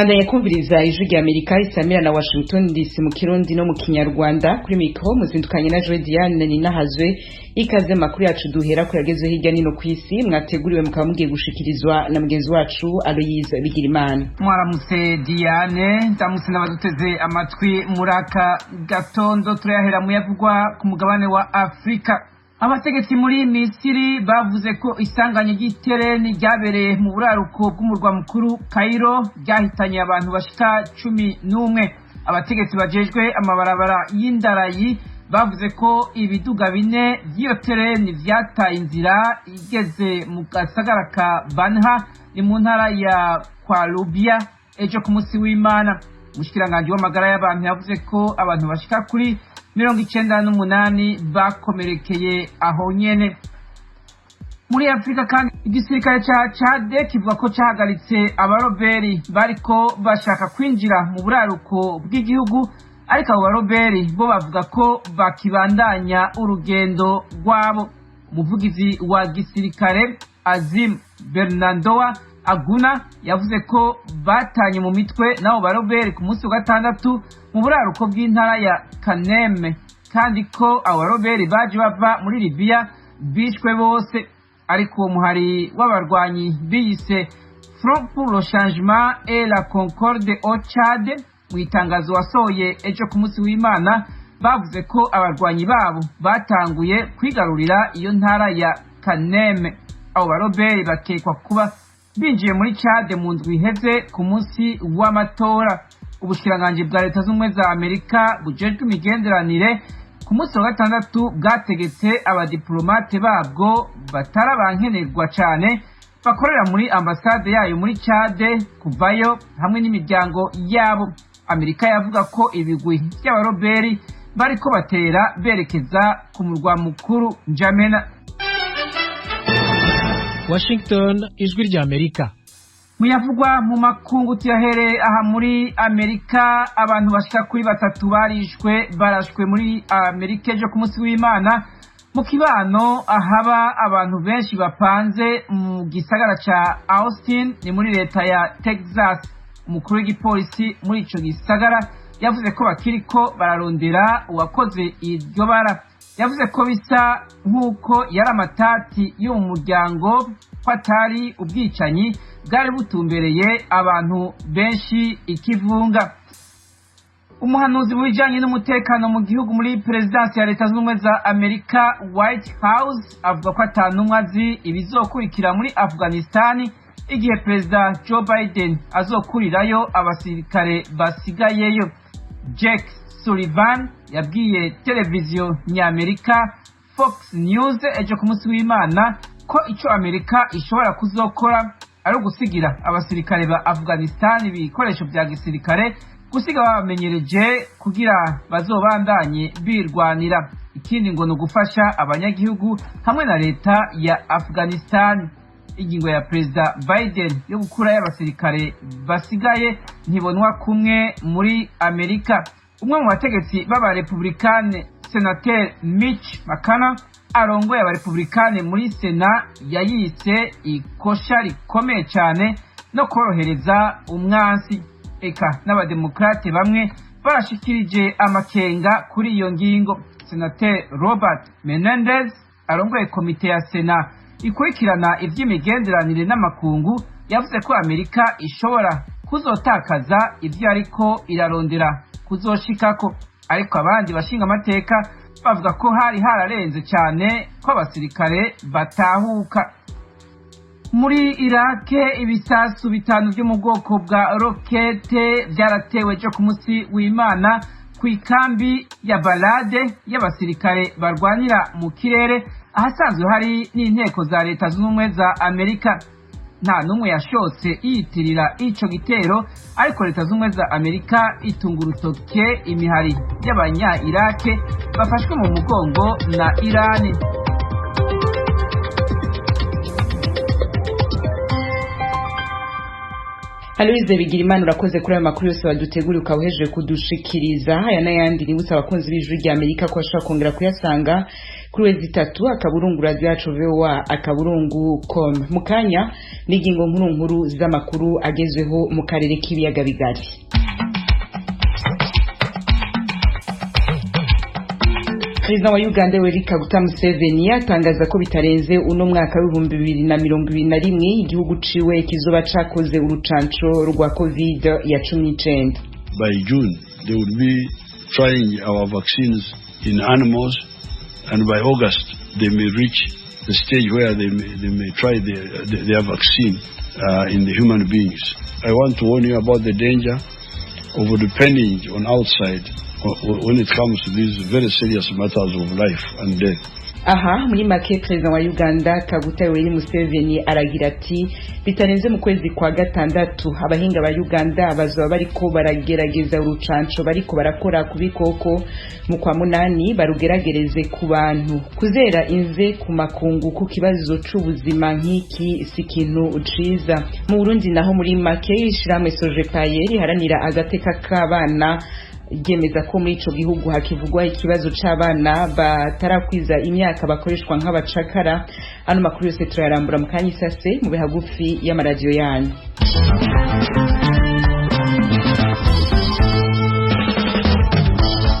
Andanya kumviriza ijwi rya Amerika isamira na Washington DC mu Kirundi no mu Kinyarwanda kuri mikro muzindukanye na Joy Diane Ninahazwe ikaze makuru yacu duhera ko yageze hirya nino kwisi mwateguriwe mukaba mugiye gushikirizwa na mugenzi wacu Aloyize Bigirimana. Mwaramutse Diane ndamutse n'abaduteze amatwi muraka gatondo turayahera mu yavugwa ku mugabane wa Afrika. Abategetsi muri Misiri bavuze ko isanganya ry'itereni ryabereye mu buraruko bw'umurwa mukuru Cairo ryahitanye abantu bashika 11. Abategetsi bajejwe amabarabara y'indarayi bavuze ko ibiduga bine by'iyo tereni vyataye inzira igeze mu gasagara ka Banha ni mu ntara ya Kwalubia ejo ku munsi w'Imana. Umushikiranganje w'amagara y'abantu yavuze ko abantu bashika kuri 98 bakomerekeye aho nyene. Muri Afrika kandi igisirikare ca Chad kivuga ko cahagaritse abaroberi bariko bashaka kwinjira mu buraruko bw'igihugu, ariko abo baroberi bo bavuga ko bakibandanya urugendo rwabo. Umuvugizi wa gisirikare Azim Bernardoa Aguna yavuze ko batanye mu mitwe nabo baroberi ku munsi wa gatandatu mu buraruko bw'intara ya Kaneme, kandi ko abo baroberi baje bava muri Libya bishwe bose. Ariko uwo muhari w'abarwanyi biyise Front pour le Changement et la Concorde au Tchad mu itangazo wasohoye ejo ku munsi w'Imana bavuze ko abarwanyi babo batanguye kwigarurira iyo ntara ya Kaneme. Abo baroberi bakekwa kuba binjiye muri Chad mu ndwi iheze ku munsi w'amatora. Ubushikiranganje bwa Leta z'Ubumwe za Amerika bujejwe imigenderanire ku munsi wa gatandatu bwategetse abadiplomate babwo batarabankenerwa cane bakorera muri ambasade yayo muri Chad kuvayo hamwe n'imiryango yabo. Amerika yavuga ko ibigwi by'abaroberi bariko batera berekeza ku murwa mukuru N'Djamena. Washington, ijwi rya Amerika. Muyavugwa mu makungu tuyahere aha muri Amerika, abantu bashika kuri 3 barashwe muri Amerika ejo ku munsi w'Imana mu kibano ahaba abantu benshi bapanze mu gisagara ca Austin ni muri leta ya Texas. Umukuru w'igipolisi muri ico gisagara yavuze ko bakiriko bararondera uwakoze iryo bara. Yavuze ko bisa nk'uko yari amatati yo mu muryango ko atari ubwicanyi bwari butumbereye abantu benshi ikivunga. Umuhanuzi mu bijanye n'umutekano mu gihugu muri Presidence ya Leta z'Ubumwe za Amerika White House avuga ko atanumwe azi ibizokurikira muri Afghanistan igihe President Joe Biden azokurirayo abasirikare basigayeyo. Jack Sullivan yabwiye televiziyo ny'Amerika Fox News ejo ku munsi w'Imana ko ico Amerika ishobora kuzokora ari ugusigira abasirikare ba Afghanistan ibikoresho vya gisirikare, gusiga babamenyereje kugira bazobandanye birwanira. Ikindi ngo no gufasha abanyagihugu hamwe na leta ya Afghanistan. Ingingo ya President Biden yo gukura y'abasirikare basigaye ntibonwa kumwe muri Amerika. Umwe mu bategetsi b'aba Republicane Senator Mitch McConnell arongoye aba Republicane muri Sena yayise ikosha rikomeye cyane no korohereza umwansi. Eka n'abademokrate bamwe barashikirije amakenga kuri iyo ngingo. Senator Robert Menendez arongoye komite ya Sena ikurikirana ivy'imigenderanire n'amakungu yavuze ko Amerika ishobora kuzotakaza ivyo ariko irarondera kuzoshikako, ariko abandi bashinga amateka bavuga ko hari hararenze cyane ko abasirikare batahuka. Muri Iraq ibisasu bitanu byo mu bwoko bwa rokete byaratewe ejo ku munsi w'Imana ku ikambi ya Balade y'abasirikare barwanira mu kirere ahasanzwe hari n'inteko za Leta z'Ubumwe za Amerika. Nta numwe yashotse yitirira ico gitero, ariko Leta z'Ubumwe za Amerika itunga urutoke imihari y'abanya Iraq bafashwe mu mugongo na Irani. Aloyize Bigirimana urakoze kuri ayo makuru yose waduteguriye ukawuhejeje kudushikiriza. Aya n'ayandi nibutsa abakunzi b'ijwi rya Amerika ko bashobora kongera kuyasanga kuri wezi 3 akaburungu radio yacu VOA akaburungu com. Mukanya n'ingingo nkuru z'amakuru agezweho mu karere k'ibiyaga bigari. Perezida wa Uganda Yoweri Kaguta Museveni atangaza ko bitarenze uno mwaka w'2021 igihugu ciwe kizoba cakoze urucanco rwa COVID-19. By June they will be trying our vaccines in animals, and by August they may reach the stage where they may try their vaccine in the human beings. I want to warn you about the danger of depending on outside when it comes to these very serious matters of life and death. Aha muri make Perezida wa Uganda Kaguta Yoweri Museveni aragira ati bitarenze mu kwezi kwa gatandatu abahinga ba Uganda bazoba bariko baragerageza urucanco bariko barakora kubikoko mu kwa munani barugeragereze ku bantu kuzera inze ku makungu ku kibazo c'ubuzima nk'iki sikintu uciza. Mu Burundi naho muri make ishiramwe Sojepaye haranira agateka k'abana ryemeza ko muri ico gihugu hakivugwa ikibazo c'abana batarakwiza imyaka bakoreshwa nk'abacakara. Ano makuru yose turarambura mu kanya isase mu bihagufi y'amaradio yanyu.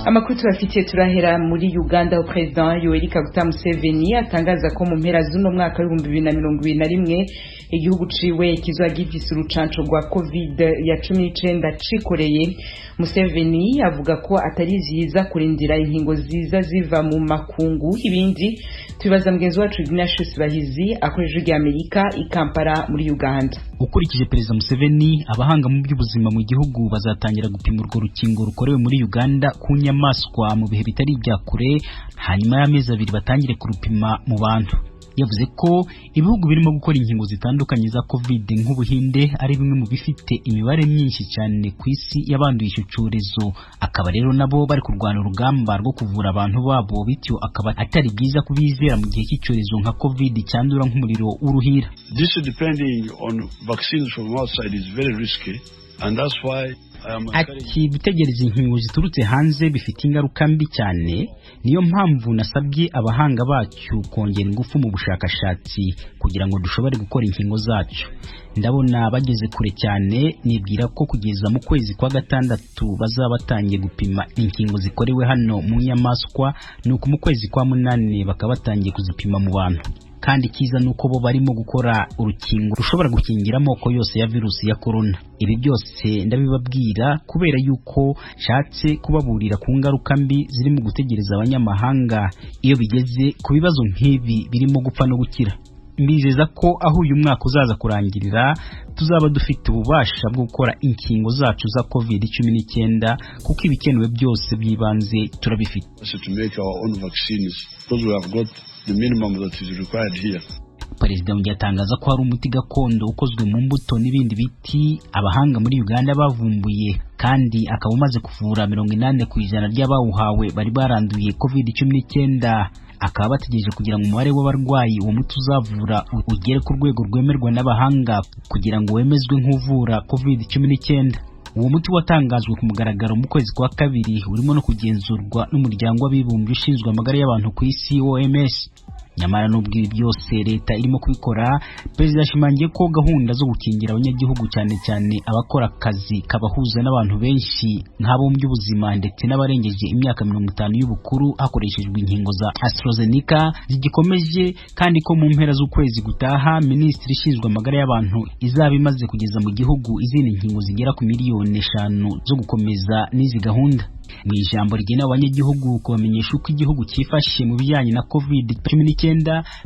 Amakuru tubafitiye turahera muri Uganda. President Yoweri Kaguta Museveni atangaza ko mu mpera z'uno mwaka w'2021 igihugu ciwe kizoba gifise urucanco rwa COVID-19 cikoreye. Museveni avuga ko atari vyiza kurindira inkingo ziza ziva mu makungu. Ibindi tubibaza mugenzi wacu Ignatius Bahizi akoresheje rya Amerika i Kampala muri Uganda. Ukurikije Perezida Museveni, abahanga mu by'ubuzima mu gihugu bazatangira gupima urwo rukingo rukorewe muri Uganda ku nyamaswa mu bihe bitari ibya kure, hanyuma y'amezi 2 batangire kurupima mu bantu. Yavuze ko ibihugu birimo gukora inkingo zitandukanye za COVID nk'Ubuhinde ari bimwe mu bifite imibare myinshi cyane ku isi yabanduye icyo cyorezo, akaba rero nabo bari kurwana urugamba rwo kuvura abantu babo, bityo akaba atari byiza kubizera mu gihe cy'icyorezo nka COVID cyandura nk'umuriro w'uruhira. This depending on vaccines from outside is very risky, and that's why ati bitegereza inkingo ziturutse hanze bifite ingaruka mbi cyane, niyo mpamvu nasabye abahanga bacu kongera ingufu mu bushakashatsi kugira ngo dushobore gukora inkingo zacu. Ndabona bageze kure cyane, nibwira ko kugeza mu kwezi kwa gatandatu bazaba batangiye gupima inkingo zikorewe hano mu nyamaswa, nuko mu kwezi kwa 8 bakaba batangiye kuzipima mu bantu. Kandi kiza nuko bo barimo gukora urukingo rushobora gukingira amoko yose ya virusi ya corona. Ibi byose ndabibabwira kubera yuko shatse kubaburira ku ngaruka mbi ziri mu gutegereza abanyamahanga iyo bigeze ku bibazo nk'ibi birimo gupfa no gukira. Mbizeza ko aho uyu mwaka uzaza kurangirira tuzaba dufite ububasha bwo gukora inkingo zacu za COVID-19 kuko ibikenewe byose byibanze turabifite. To make our own vaccines because we have got the minimum that is required here. Perezida yatangaza ko hari umuti gakondo ukozwe mu mbuto n'ibindi biti abahanga muri Uganda bavumbuye, kandi akaba umaze kuvura 80% ry'abawuhawe bari baranduye COVID-19. Akaba bategereje kugira ngo umubare w'abarwayi uwo muti uzavura ugere ku rwego rwemerwa n'abahanga kugira ngo wemezwe nk'uvura COVID-19. Uwo muti watangajwe ku mugaragaro mu kwezi kwa 2 urimo no kugenzurwa n'umuryango w'abibumbye ushinzwe amagara y'abantu ku isi OMS. Nyamara nubwo ibi byose leta irimo kubikora, Perezida yashimangiye ko gahunda zo gukingira abanyagihugu cyane cyane abakora akazi kabahuza n'abantu benshi nk'abo mu by'ubuzima ndetse n'abarengeje imyaka 50 y'ubukuru hakoreshejwe inkingo za AstraZeneca zigikomeje, kandi ko mu mpera z'ukwezi gutaha Minisitiri ishinzwe amagara y'abantu izaba imaze kugeza mu gihugu izindi nkingo zigera ku miliyoni 5 zo gukomeza n'izi gahunda. Mu ijambo rigenewe abanyagihugu kubamenyesha uko igihugu cyifashe mu bijyanye na COVID-19,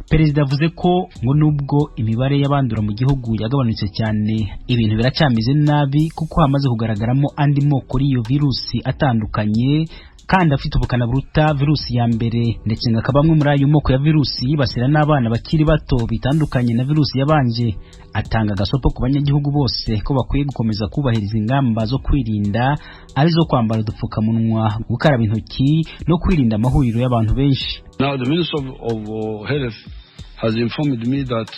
Perezida avuze ko ngo nubwo imibare y'abandura mu gihugu yagabanutse cyane, ibintu biracyameze nabi kuko hamaze kugaragaramo andi moko y'iyo virusi atandukanye kandi afite ubukana buruta virusi ya mbere, ndetse ngakaba bamwe muri ayo moko ya virusi yibasira n'abana bakiri bato bitandukanye na virusi yabanje. Atanga gasopo ku banyagihugu bose ko bakwiye gukomeza kubahiriza ingamba zo kwirinda, arizo kwambara udupfukamunwa, gukaraba intoki no kwirinda amahuriro y'abantu benshi. Now the Minister of Health has informed me that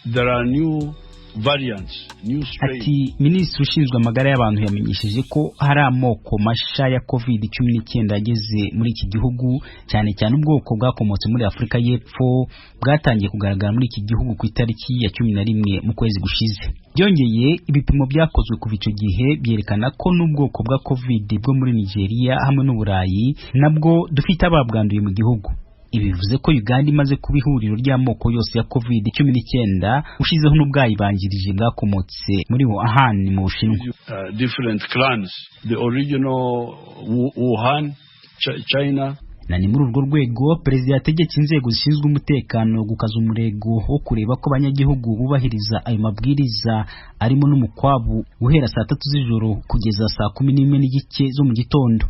there are new variants, new strains. Ati minisitiri ushinzwe amagara y'abantu yamenyesheje ko hari amoko masha ya COVID-19 yageze muri iki gihugu, cyane cyane ubwoko bwakomotse muri Afurika y'Epfo bwatangiye kugaragara muri iki gihugu ku itariki ya 11 mu kwezi gushize. Byongeye ibipimo byakozwe kuva icyo gihe byerekana ko n'ubwoko bwa COVID bwo muri Nigeria hamwe n'Uburayi nabwo dufite ababwanduye mu gihugu. Ibi bivuze ko Uganda imaze kuba ihuriro ry'amoko yose ya COVID-19 ushizeho n'ubwayibanjirije bwakomotse muri Wuhan mu Bushinwa. Different clans, the original Wuhan, China. Na ni muri urwo rwego perezida yategetse inzego zishinzwe umutekano gukaza umurego wo kureba ko abanyagihugu bubahiriza ayo mabwiriza arimo n'umukwabu guhera saa 3 z'ijoro kugeza saa 11:15 zo mu gitondo.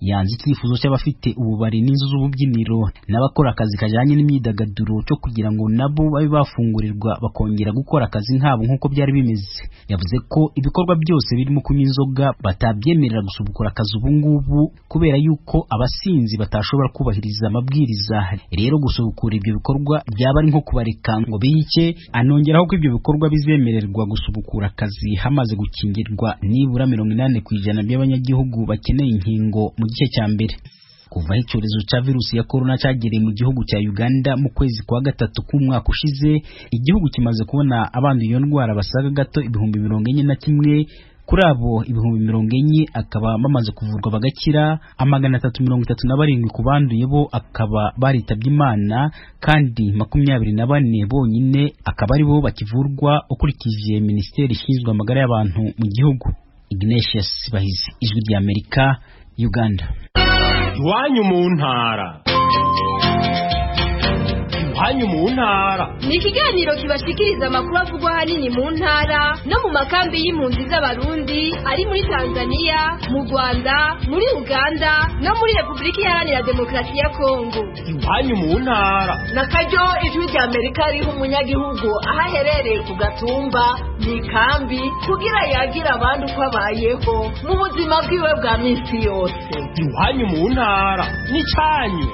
Yanze icyifuzo cy'abafite ububari n'inzu z'ububyiniro n'abakora akazi kajyanye n'imyidagaduro cyo kugira ngo nabo babe bafungurirwa bakongera gukora akazi nkabo nk'uko byari bimeze. Yavuze ko ibikorwa byose birimo kunywa inzoga batabyemerera gusubukura akazi ubu ngubu kubera yuko abasinzi batashobora kubahiriza amabwiriza. Rero gusubukura ibyo bikorwa byaba ari nko kubareka ngo biyice. Anongeraho ko ibyo bikorwa bizemererwa gusubukura akazi hamaze gukingirwa nibura 80% by'abanyagihugu bakeneye inkingo mu gice cya mbere. Kuva icyorezo cya virusi ya corona cyagereye mu gihugu cya Uganda mu kwezi kwa gatatu k'umwaka ushize, igihugu kimaze kubona abanduye iyo ndwara basaga gato 41,000. Kuri abo 40,000 akaba bamaze kuvurwa bagakira, 337 ku banduye bo akaba baritabye Imana, kandi 24 bonyine akaba ari bo bakivurwa ukurikije Minisiteri ishinzwe amagara y'abantu mu gihugu. Ignatius Bahizi, Ijwi ry'Amerika, Uganda. Iwanyu mu ntara. Iwanyu mu ntara ni ikiganiro kibashikiriza amakuru avugwa ahanini mu ntara no mu makambi y'impunzi z'Abarundi ari muri Tanzania, mu Rwanda, muri Uganda no muri Repubulika Iharanira Demokarasi ya Kongo. Iwanyu mu ntara nakaryo Ijwi ry'Amerika riha umunyagihugu aho aherereye ku gatumba mu ikambi kugira yagira abandi uko abayeho mu buzima bwiwe bwa minsi yose. Iwanyu mu ntara ni cyanyu.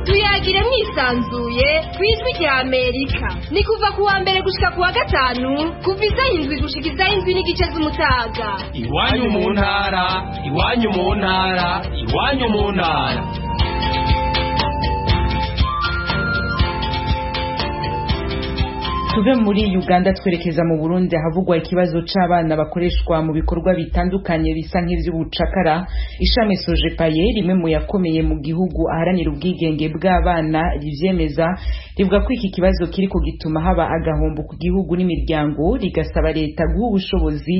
Tuyagire mwisanzuye ku Ijwi ry'Amerika. Ni kuva ku wa mbere gushika ku wa gatanu kuva 7 gushika 7:30 z'umutaga. Iwanyu mu ntara, iwanyu mu ntara, iwanyu mu ntara. Tuve muri Uganda twerekeza mu Burundi havugwa ikibazo c'abana bakoreshwa mu bikorwa bitandukanye bisa nk'ivy'ubucakara. Ishami Sojepaye rimwe mu yakomeye mu gihugu aharanira ubwigenge bw'abana rivyemeza, rivuga ko iki kibazo kiriko gituma haba agahombo ku gihugu n'imiryango, rigasaba leta guha ubushobozi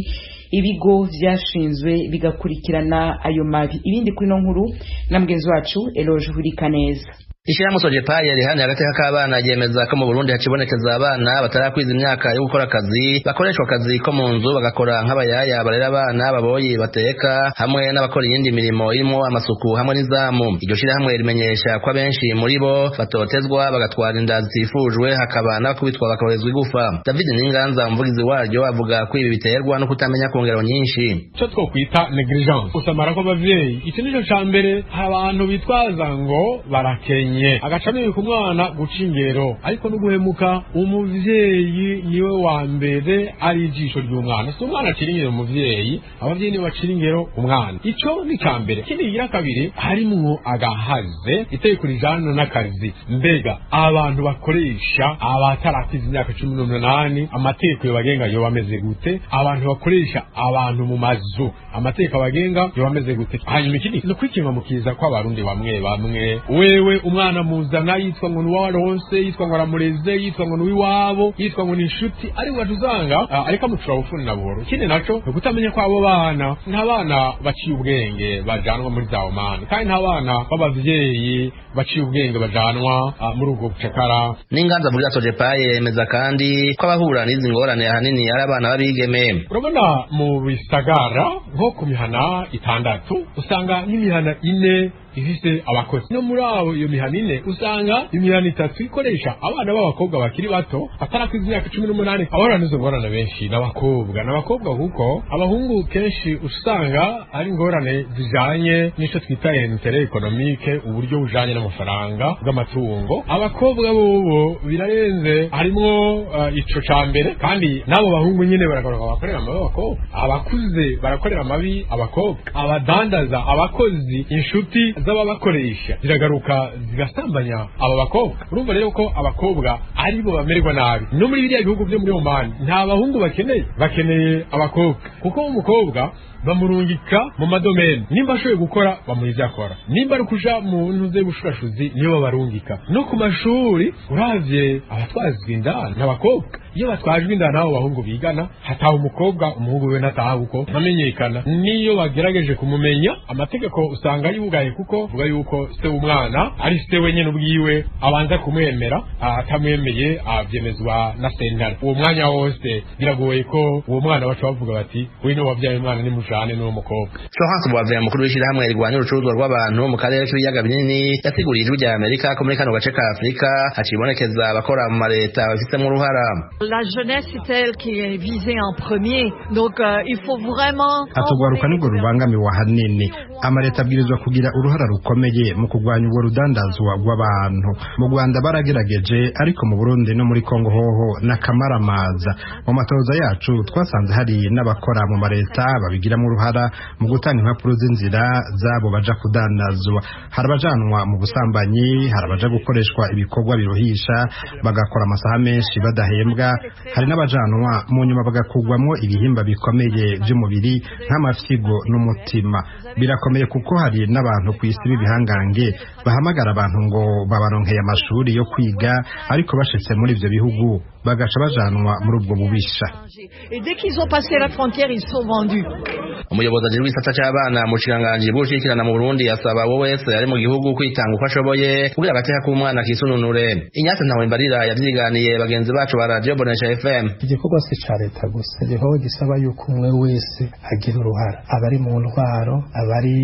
ibigo vyashinzwe bigakurikirana ayo mabi. Ibindi kuri no nkuru na mugenzi wacu Eloge Hurikaneza. Ishirahamwe Sojepaye rihanye agateka k'abana yemeza ko mu Burundi hacibonekeza abana batarakwiza imyaka yo gukora akazi, bakoreshwa akazi ko mu nzu bagakora nk'abayaya barera abana, baboyi bateka, hamwe n'abakora iyindi mirimo irimo amasuku hamwe n'izamu. Iryo shirahamwe rimenyesha ko abenshi muri bo batotezwa bagatwara inda zitifujwe, hakaba n'abakubitwa bakaborezwa igufa. David Ninganza umuvugizi waryo avuga ko ibi biterwa no kutamenya kongero nyinshi. Cyo twokwita negligence, usamara kw'abavyeyi. Iki nico cambere abantu bitwaza ngo barakenye agacamye ku mwana guca ingero, ariko no guhemuka umuvyeyi niwe wa mbere ari ijisho ry'umwana. So umwana akiri ingero umuvyeyi, abavyeyi niwe bacira ingero umwana. Ico ni cambere. Kindi gira kabiri harimwo agahaze iteko rijana n'akazi. Mbega abantu bakoresha abatarakiza imyaka 18 amateko yabagenga yo bameze gute? Abantu bakoresha abantu mu mazu amateko abagenga yo bameze gute? Hanyuma ikindi no kwikinga mukiza kwa Barundi bamwe wewe umwana muzana yitwa ngo nuwaronse, yitwa ngo aramureze, yitwa ngo nuwiwabo, yitwa ngo nishuti, ari watuzanga ariko amucura bufuni na buhoro. Kindi naco kutamenya kwa abo bana, nta bana baciye ubwenge bajanwa muri za Oman, kandi nta bana b'abavyeyi baciye ubwenge bajanwa muri ubwo bucakara. Ninganza muri Sojepaye yemeza kandi ko abahura n'izi ngorane ahanini ari abana babigeme. Urabona mu bisagara nko ku mihana 6 usanga nk'imihana 4 ifise abakozi. No muri abo iyo mihana ine usanga imihana 3 ikoresha abana b'abakobwa bakiri bato batarakwiza imyaka 18. Abana nizo ngorane benshi n'abakobwa kuko abahungu kenshi usanga ari ingorane zijanye n'ico twita intérêt économique, uburyo bujanye n'amafaranga bw'amatungo. Abakobwa bobo birarenze harimo ico cambere, kandi nabo bahungu nyine barakorera amabi abakobwa, abakuze barakorera amabi abakobwa, abadandaza, abakozi, inshuti z'ababakoresha ziragaruka zigasambanya aba bakobwa. Urumva rero ko abakobwa ari bo bamererwa nabi. No muri biriya bihugu byo muri Oman nta bahungu bakeneye abakobwa, kuko umukobwa bamurungika mu madomene, nimba ashoboye gukora bamuha ivyo akora, nimba ari kuja mu ntuze y'ubushurashuzi niyo babarungika. No ku mashuri uravye abatwazwa inda n'abakobwa, iyo batwajwe inda n'abo bahungu bigana hataha umukobwa, umuhungu we nataha uko ntamenyekana. Niyo bagerageje kumumenya amategeko usanga yugaye, kuko vuga yuko se umwana ari se wenyene ubwiwe abanza kumwemera, atamwemeye avyemezwa na sentare. Uwo mwanya wose biragoye ko uwo mwana baca bavuga bati wino wavyaye umwana ni mujane n'uwo mukobwa. Florence Bwavya, mukuru w'ishirahamwe rirwanya urucuruzwa rw'abantu mu karere k'ibiyaga binini, yasiguriye ijwi rya Amerika ko muri kano gace ka Afurika hacibonekeza abakora mu mareta bafitemo uruhara. La jeunesse est elle qui est visée en premier, donc il faut vraiment atugwaruka nibwo rubangamiwe hanini. Amareta abwirizwa kugira uruhara rukomeye mu kugwanya ubwo rudandazwa rw'abantu. Mu Rwanda baragerageje, ariko mu Burundi no muri Kongo hoho n'akamaramaza. Mu matoza yacu twasanze hari n'abakora mu mareta babigiramo uruhara mu gutanga impapuro z'inzira zabo baja kudandazwa. Hari abajanwa mu busambanyi, hari abaja gukoreshwa ibikorwa biruhisha bagakora amasaha menshi badahembwa, hari n'abajanwa mu nyuma bagakugwamo ibihimba bikomeye by'umubiri nk'amafyigo n'umutima. Birakomeye kuko hari n'abantu ku isi b'ibihangange bahamagara abantu ngo babaronkeye amashuri yo kwiga, ariko bashitse muri ivyo bihugu bagaca bajanwa muri ubwo bubisha. Et dès qu'ils ont passé la frontière, ils sont vendus. Umuyobozi ajejwe igisata c'abana mu Bushikiranganji bw'ugushigikirana mu Burundi yasaba wowe wese ari mu gihugu kwitanga uko ashoboye kugira agateka k'umwana kisununure. Inyase Ntawembarira yavyiganiye bagenzi bacu ba Radio Bonesha FM. Igikorwa si ca leta gusa, igikorwa gisaba yuko umwe wese agira uruhara, abari mu ntwaro, abari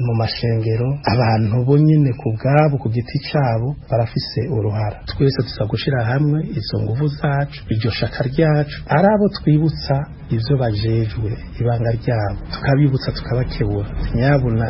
mu mashengero, abantu bo nyene ku bwabo ku giti cabo barafise uruhara. Twese tuza gushira hamwe izo nguvu zacu, iryo shaka ryacu, ari abo twibutsa ivyo bajejwe ibanga ryabo, tukabibutsa tukabakebura. Nyabuna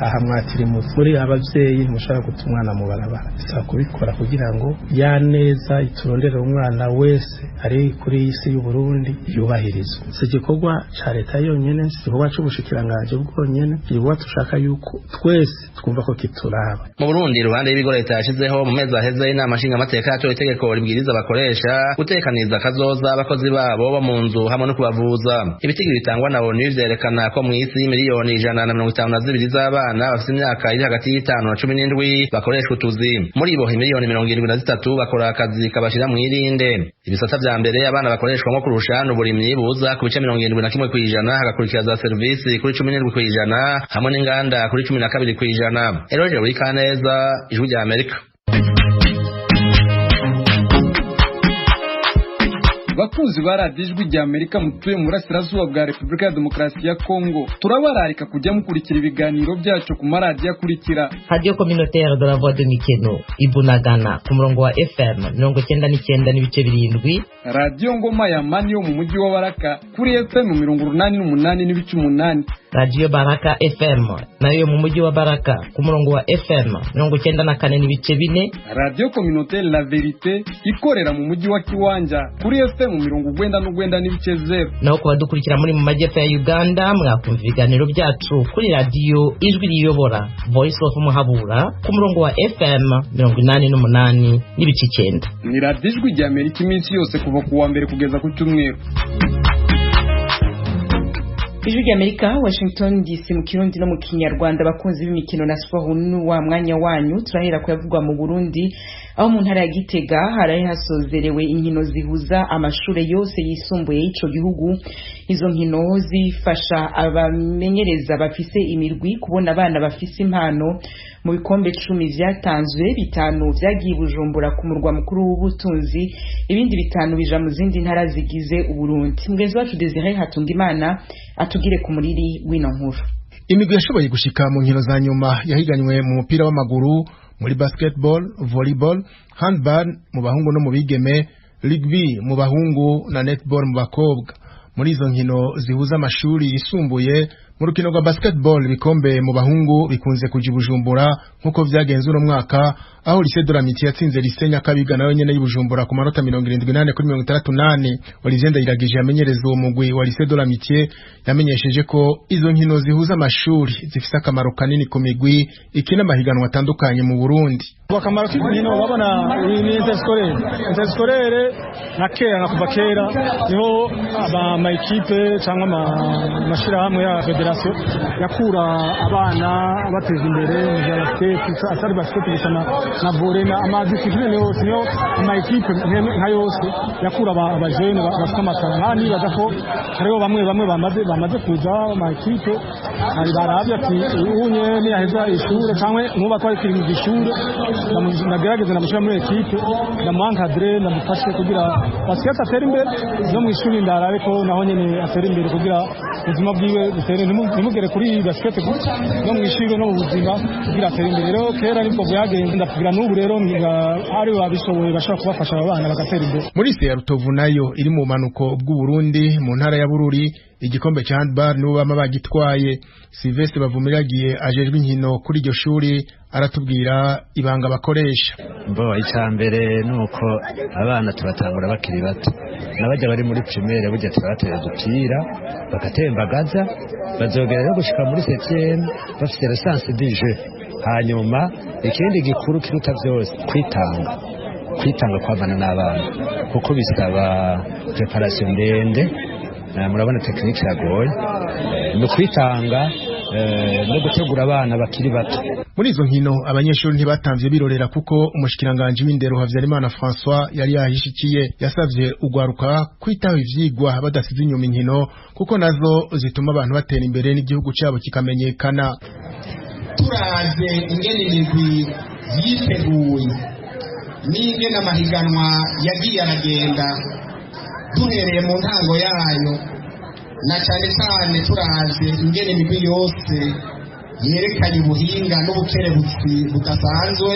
aha mwatiri muri abavyeyi mushaka guta umwana mu barabara, bisaba kubikora kugira ngo ya neza iturondere umwana wese ari kuri isi y'u Burundi yubahirizwe. Si igikorwa ca leta yonyene, si igikorwa c'ubushikiranganje bwonyene, igikorwa tushaka yuko twese twumva ko kituraba. Mu Burundi iruhande y'ibigo leta yashizeho mu mezi aheze inama nshingamateka yatoye itegeko ribwiriza abakoresha gutekaniza kazoza abakozi babo bo mu nzu hamwe no kubavuza. Ibitigi bitangwa na ONU vyerekana ko mu isi miliyoni 152 z'abana bafite imyaka iri hagati y'5 na 17 bakoreshwa utuzi. Muri bo miliyoni 73 bakora akazi kabashira mu irinde. Ibisata vya mbere abana bakoreshwa nko kurusha n'uburimyi buza ku bice 71% hagakurikira za service kuri 17% hamwe n'inganda kuri 12%. Eroje wikaneza, ijwi rya Amerika. Bakunzi ba Radio Ijwi rya Amerika mutuye mu burasirazuba bwa Repubulika ya Demokarasi ya Kongo, turabararika kujya mukurikira ibiganiro byacu ku maradiyo akurikira: Radio Communautaire de la Voix de Mikeno Ibunagana ku murongo wa FM 99.7, Radio Ngoma ya Mani yo mu mujyi wa Baraka kuri FM 88.8, Radio Baraka FM nayo mu mujyi wa Baraka ku murongo wa FM 94.4, Radio Communautaire La Verite ikorera mu mujyi wa Kiwanja kuri FM 99.0. naho ku badukurikira muri mu majyepfo ya Uganda mwakumva ibiganiro byacu kuri Radio Ijwi riyobora Voice of Muhabura ku murongo wa FM 88.9. Ni Radio Ijwi rya Amerika iminsi yose kuva ku wa mbere kugeza ku cyumweru. Ijwi rya Amerika, Washington DC mu Kirundi no mu Kinyarwanda. Bakunzi b'imikino na sport wa mwanya wanyu, turahera ko yavugwa mu Burundi aho mu ntara ya Gitega haraye hasozerewe inkino zihuza amashure yose yisumbuye y'ico gihugu. Izo nkino zifasha abamenyereza bafise imirwi kubona abana bafise impano. Mu bikombe 10 vyatanzwe, 5 vyagiye Bujumbura ku murwa mukuru w'ubutunzi, ibindi 5 bija mu zindi ntara zigize Uburundi. Mugenzi wacu Desire Hatungimana atugire ku muriri w'ino nkuru. imigwi yashoboye gushika mu nkino za nyuma yahiganywe mu mupira w'amaguru, muri basketball, volleyball, handball mu bahungu no mu bigeme, rugby mu bahungu na netball mu bakobwa. Muri izo nkino zihuza amashuri yisumbuye, mu rukino rwa basketball ibikombe mu bahungu bikunze kuja Bujumbura nkuko vyagenze uno mwaka, aho Lycée de l'Amitié yatsinze Lycée Nyakabiga nayo nyene y'Ibujumbura ku manota 78 kuri 68. Olivier Ndayiragije yamenyereza uwo mugwi wa Lycée de l'Amitié yamenyesheje ko izo nkino zihuza amashuri zifise akamaro kanini ku migwi ikina amahiganwa atandukanye mu Burundi. Akamaro k'inkino babona ni interscolaire na kera na kuva kera niho ama equipe cyangwa amashirahamwe ya federation yakura abana bateza imbere mu basket atari basket gusa na volley na amadiscipline yose niyo ama equipe nka yose yakura abajene bafite amafaranga badako hariho bamwe bamaze kuza ama equipe ari baravya ati unye ni yaheza ishure cyangwa nuba twari kiri mu gishure nagerageza namushira muri equipe namuhankadre namufashe kugira basket atere imbere no mu ishuri ndarabe ko naho nyene atere imbere kugira ubuzima bwiwe butere nimugere kuri basket no mu ishuri no mu buzima kugira atere imbere. Rero kera nibwo byagenze ndakugira n'ubu rero ari babishoboye bashaka kubafasha abana bagatera imbere. Muri se ya Rutovu nayo iri mu manuko bw'u Burundi mu ntara ya Bururi, igikombe cya handball n'ubu bama bagitwaye. Sylvestre Bavumiragiye ajejwe inkino kuri iryo shuri aratubwira ibanga bakoresha. Icambere nuko abana tubatangura bakiri bato, nabajya bari muri primaire burya tubatera dupira bakatembagaza, bazogera rero gushika muri 7e bafite lisansi du jeu. Hanyuma ikindi gikuru kiruta byose kwitanga kw'abana n'abana kuko bisaba preparation ndende, murabona technique yagoye no kwitanga no gutegura abana bakiri bato. Muri izo nkino abanyeshuri ntibatanvye birorera kuko umushikiranganje w'indero Havyarimana François yari yahishikiye, yasavye ugwaruka kwitaho ivyigwa badasize inyuma inkino kuko nazo zituma abantu batera imbere n'igihugu cyabo kikamenyekana. Turaze ingene imigwi yiteguye n'ingene amahiganwa yagiye aragenda duhereye mu ntango yayo, na cyane cyane turaze ingene imigwi yose yerekanye ubuhinga n'ubukerebutsi budasanzwe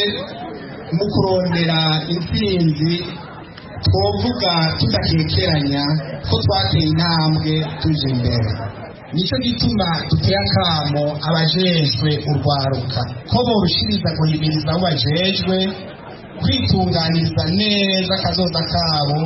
mu kurondera intsinzi. Twovuga tudakekeranya ko twateye intambwe tuje imbere. Nico gituma duteye akamo abajejwe urwaruka ko borushiriza guhimiriza abo bajejwe kwitunganiriza neza akazoza kabo,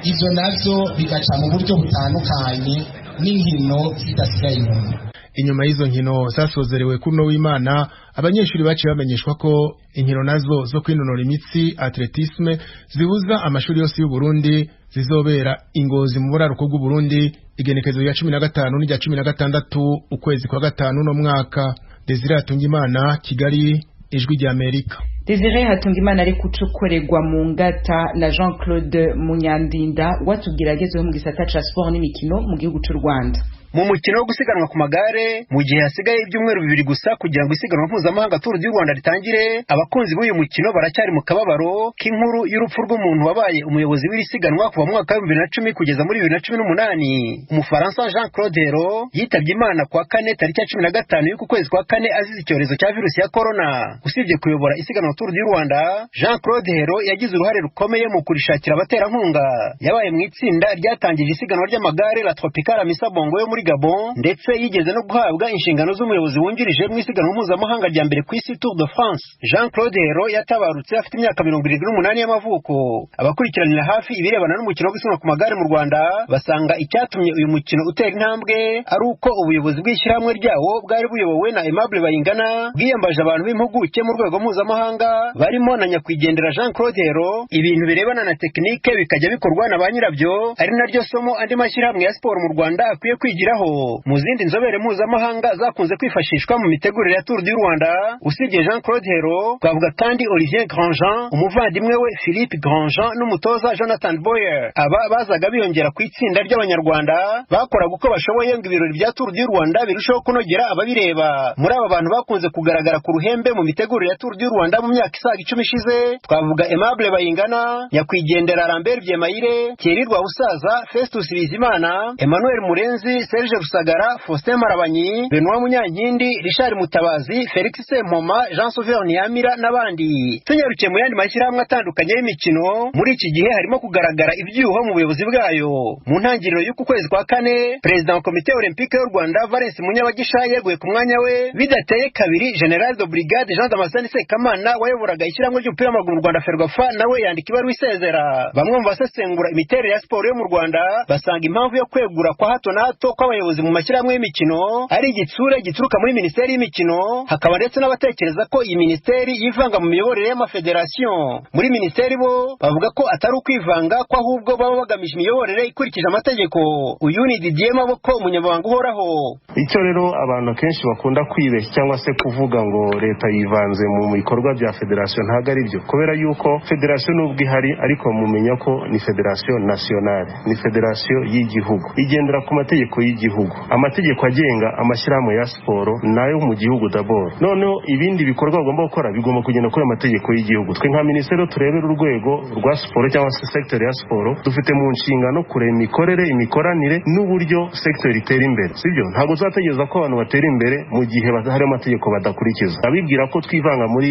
ivyo navyo bigaca mu buryo butandukanye n'inkino zidasigaye inyuma. Inyuma y'izo nkino zasozerewe kuno w'Imana, abanyeshuri baciye bamenyeshwa ko inkino nazo zo kwinonora imitsi atletisme zihuza amashuri yose y'u Burundi zizobera Ingozi mu buraruko bw'u Burundi igenekezo ya 15 n'irya 16 ukwezi kwa gatanu no mwaka. Desire Hatungimana, Kigali, Ijwi rya Amerika. Desire Hatungimana ari kucokorerwa mu ngata na Jean-Claude Munyandinda watubwiragezeho mu gisata ca sport n'imikino mu gihugu cy'u Rwanda. Mu mukino wo gusiganwa ku magare mu gihe hasigaye ibyumweru 2 gusa kugira ngo isiganwa mpuzamahanga Tour du Rwanda ritangire, abakunzi b'uyu mukino baracyari mu kababaro k'inkuru y'urupfu rw'umuntu wabaye umuyobozi w'iri siganwa kuva mu mwaka wa 2010 kugeza muri 2018. Umufaransa Jean-Claude Hero yitabye Imana kwa kane tariki ya 15 y'uku kwezi kwa kane azize icyorezo cya virusi ya corona. Usibye kuyobora isiganwa Tour du Rwanda, Jean-Claude Hero yagize uruhare rukomeye mu kurishakira abaterankunga. Yabaye mu itsinda ryatangije isiganwa ry'amagare La Tropicale Amissa Bongo yo muri Gabon, ndetse yigeze no guhabwa inshingano z'umuyobozi wungirije mu isiganwa mpuzamahanga rya mbere ku isi Tour de France. Jean-Claude Hero yatabarutse afite imyaka 78 y'amavuko. Abakurikiranira hafi ibirebana n'umukino wo gusiganwa ku magare mu Rwanda basanga icyatumye uyu mukino utera intambwe ari uko ubuyobozi bw'ishyirahamwe ryawo bwari buyobowe na Aimable Bayingana bwiyambaje abantu b'impuguke mu rwego mpuzamahanga barimo na nyakwigendera Jean-Claude Hero. Ibintu birebana na tekinike bikajya bikorwa na ba nyirabyo, ari naryo somo andi mashyirahamwe ya siporo mu Rwanda akwiye kwigiraho. Mu zindi nzobere mpuzamahanga zakunze kwifashishwa mu mitegurire ya Tour du Rwanda, usibye Jean-Claude Hero twavuga kandi Olivier Grandjean, umuvandimwe we Philippe Grandjean n'umutoza Jonathan Boyer. Aba bazaga biyongera ku itsinda ry'abanyarwanda bakoraga uko bashoboye ngo ibirori bya Tour du Rwanda birushaho kunogera ababireba. Muri aba bantu bakunze kugaragara ku ruhembe mu mitegurire ya Tour du Rwanda mu myaka isaga 10 ishize twavuga Aimable Bayingana, nyakwigendera Lambert Byemayire, Thierry Rwabusaza, Festus Bizimana, Emmanuel Murenzi, Serge Rusagara, Faustin Marabanyi, Benoît Munyankindi, Richard Mutabazi, Felix Sempoma, Jean Sauveur Niyamira n'abandi. Tunyarukiye mu yandi mashyirahamwe atandukanye y'imikino, muri iki gihe harimo kugaragara ibyuho mu buyobozi bwayo. Mu ntangiriro y'uku kwezi kwa kane, Perezida wa Komite Olympique y'u Rwanda Valens Munyabagisha yeguye ku mwanya we bidateye kabiri. General de Brigade Jean Damascene Sekamana wayoboraga ishyirahamwe ry'umupira w'amaguru mu Rwanda Ferwafa nawe yandika ibaruwa isezera. Bamwe mu basesengura imiterere ya siporo yo mu Rwanda basanga impamvu yo kwegura kwa hato na hato kw'abayobozi mu mashyirahamwe y'imikino ari igitsure gituruka muri Minisiteri y'Imikino. Hakaba ndetse n'abatekereza ko iyi minisiteri yivanga mu miyoborere y'amafederasiyo. Muri minisiteri bo bavuga ko atari ukwivanga ko ahubwo baba bagamije imiyoborere ikurikije amategeko. Uyu ni Didier Maboko, umunyamabanga uhoraho. Icyo rero abantu kenshi bakunda kwibeshya cyangwa se kuvuga ngo leta yivanze mu bikorwa bya federasiyo ntabwo ari byo, kubera yuko federasiyo nubwo ihari ariko mumenya ko ni federasiyo nationale, ni federasiyo y'igihugu igendera ku mategeko y'igihugu, amategeko agenga amashyirahamwe ya siporo nayo mu gihugu d'abord. Noneho ibindi bikorwa bagomba gukora bigomba kugenda kuri amategeko y'igihugu. Twe nka minisiteri turebera urwego rwa siporo cyangwa se sector ya siporo, dufite mu nshingano kureba imikorere, imikoranire n'uburyo sector itera imbere, sibyo? Ntabwo uzategereza ko abantu batera imbere mu gihe hari amategeko badakurikiza. Abibwira ko twivanga muri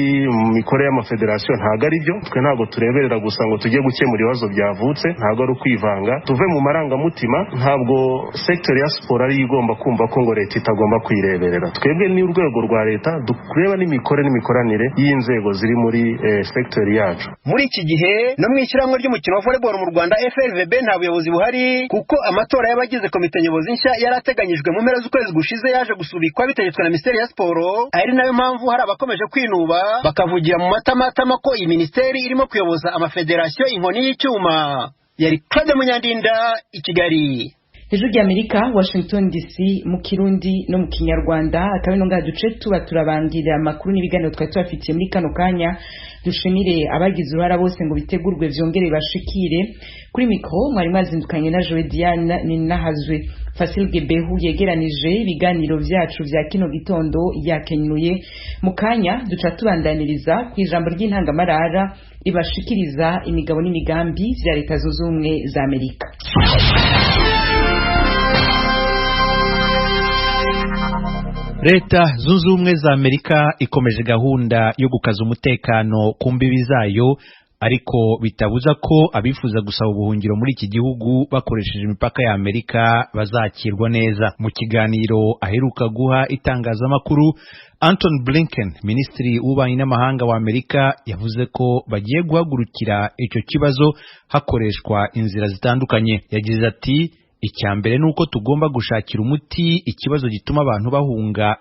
mikorere y'amafederasiyo ntabwo ari byo. Twe ntabwo tureberera gusa ngo tujye gukemura ibibazo byavutse, ntabwo ari ukwivanga. Tuve mu marangamutima, ntabwo sector ya siporo ari igomba kumva ko ngo leta itagomba kwireberera. Twebwe ni urwego rwa leta dukureba n'imikorere n'imikoranire y'inzego ziri muri sector yacu. Muri iki gihe no mu ishyirahamwe ry'umukino wa volleyball mu Rwanda FRVB nta buyobozi buhari, kuko amatora y'abagize komite nyobozi nshya yarateganyijwe mu mpera z'ukwezi gushize yaje gusubikwa bitegetswe na Minisiteri ya Siporo. Ari nayo mpamvu hari abakomeje kwinuba bakavugira mu matamatama ko iyi minisiteri irimo kuyoboza amafederasiyo inkoni y'icyuma. Yari Claude Munyandinda, i Kigali. Ijwi ry'Amerika, Washington DC, mu Kirundi no mu Kinyarwanda. Akaba ino ngaha duce tuba turabangira amakuru n'ibiganiro twari tubafitiye muri kano kanya. Dushimire abagize uruhara bose ngo bitegurwe vyongere bashikire. Kuri mikro mwari mwazindukanye na Joe Diane Ninahazwe. Fasil Gebehu yegeranije ibiganiro vyacu vya kino gitondo yakenyuye. Mu kanya duca tubandaniriza ku ijambo ry'intangamarara ibashikiriza imigabo n'imigambi vya Leta Zunze Ubumwe za Amerika. Leta Zunze Ubumwe za Amerika ikomeje gahunda yo gukaza umutekano ku mbibi zayo, ariko bitabuza ko abifuza gusaba ubuhungiro muri iki gihugu bakoresheje imipaka ya Amerika bazakirwa neza. Mu kiganiro aheruka guha itangazamakuru, Anton Blinken, Minisitiri w'Ububanyi n'Amahanga wa Amerika, yavuze ko bagiye guhagurukira icyo kibazo hakoreshwa inzira zitandukanye. Yagize ati, icyambere nuko tugomba gushakira umuti ikibazo gituma abantu bahunga